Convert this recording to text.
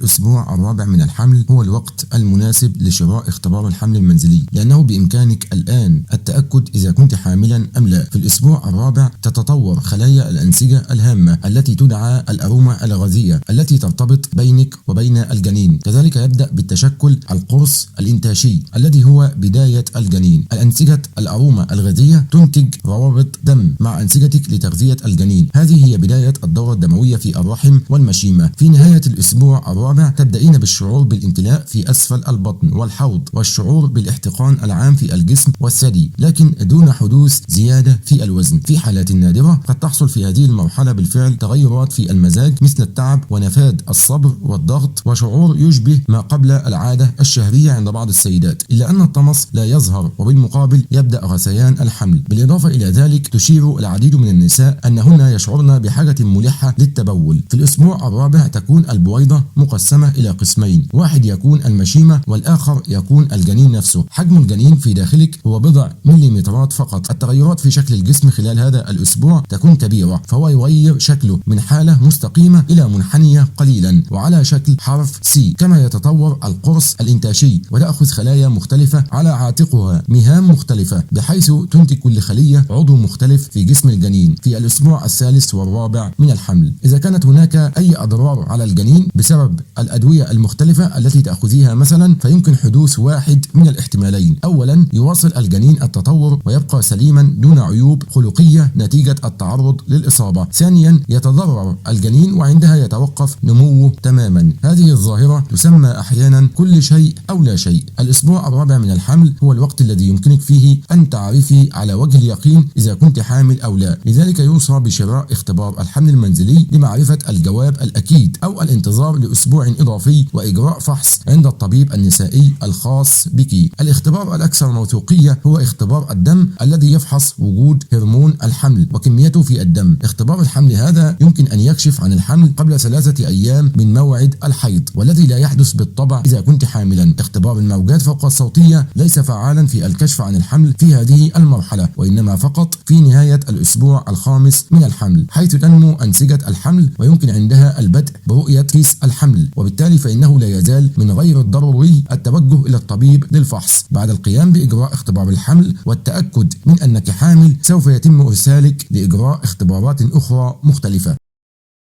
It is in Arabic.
الأسبوع الرابع من الحمل هو الوقت المناسب لشراء اختبار الحمل المنزلي، لأنه بإمكانك الآن التأكد إذا كنت حاملا أم لا. في الأسبوع الرابع تتطور خلايا الأنسجة الهامة التي تدعى الأرومة الغازية التي ترتبط بينك وبين الجنين. كذلك يبدأ بالتشكل القرص الإنتاشي الذي هو بداية الجنين. الأنسجة الأرومة الغازية تنتج روابط دم مع أنسجتك لتغذية الجنين. هذه هي بداية الدورة الدموية في الرحم والمشيمة. في نهاية الأسبوع الرابع تبدأين بالشعور بالامتلاء في أسفل البطن والحوض والشعور بالاحتقان العام في الجسم والثدي، لكن دون حدوث زيادة في الوزن. في حالات نادرة قد تحصل في هذه المرحلة بالفعل تغيرات في المزاج مثل التعب ونفاد الصبر والضغط وشعور يشبه ما قبل العادة الشهرية عند بعض السيدات، إلا أن الطمس لا يظهر وبالمقابل يبدأ غثيان الحمل. بالإضافة إلى ذلك تشير العديد من النساء أنهن يشعرن بحاجة ملحة للتبول. في الأسبوع الرابع تكون البويضة مقسمة إلى قسمين، واحد يكون المشيمة والآخر يكون الجنين نفسه. حجم الجنين في داخلك هو بضع مليمترات فقط. التغيرات في شكل الجسم خلال هذا الأسبوع تكون كبيرة، فهو يغير شكله من حالة مستقيمة إلى منحنية قليلا وعلى شكل حرف سي. كما يتطور القرص الإنتاشي وتأخذ خلايا مختلفة على عاتقها مهام مختلفة، بحيث تنتج كل خلية عضو مختلف في جسم الجنين في الأسبوع الثالث والرابع من الحمل. إذا كانت هناك أي أضرار على الجنين بسبب الأدوية المختلفة التي تأخذيها مثلا، فيمكن حدوث واحد من الاحتمالين: أولا يواصل الجنين التطور ويبقى سليما دون عيوب خلقية نتيجة التعرض للإصابة. ثانيا يتضرر الجنين وعندها يتوقف نموه تماما. هذه الظاهرة تسمى أحيانا كل شيء أو لا شيء. الأسبوع الرابع من الحمل هو الوقت الذي يمكنك فيه أن تعرفي على وجه اليقين إذا كنت حامل أو لا. لذلك يوصى بشراء اختبار الحمل المنزلي لمعرفة الجواب الأكيد، أو الانتظار لأسبوع إضافي وإجراء فحص عند الطبيب النسائي الخاص بك. الاختبار الأكثر موثوقية هو اختبار الدم الذي يفحص وجود هرمون الحمل وكميته في الدم. اختبار الحمل هذا يمكن أن يكشف عن الحمل قبل 3 أيام من موعد الحيض، والذي لا يحدث بالطبع إذا كنت حاملا. اختبار الموجات فوق الصوتية ليس فعالا في الكشف عن الحمل في هذه المرحلة، وإنما فقط في نهاية الأسبوع الخامس من الحمل، حيث تنمو أنسجة الحمل ويمكن عندها البدء برؤية كيس الحمل، وبالتالي فإنه لا يزال من غير الضروري التوجه إلى الطبيب للفحص. بعد القيام بإجراء اختبار الحمل والتأكد من أنك حامل، سوف يتم إرسالك لإجراء اختبارات أخرى مختلفة.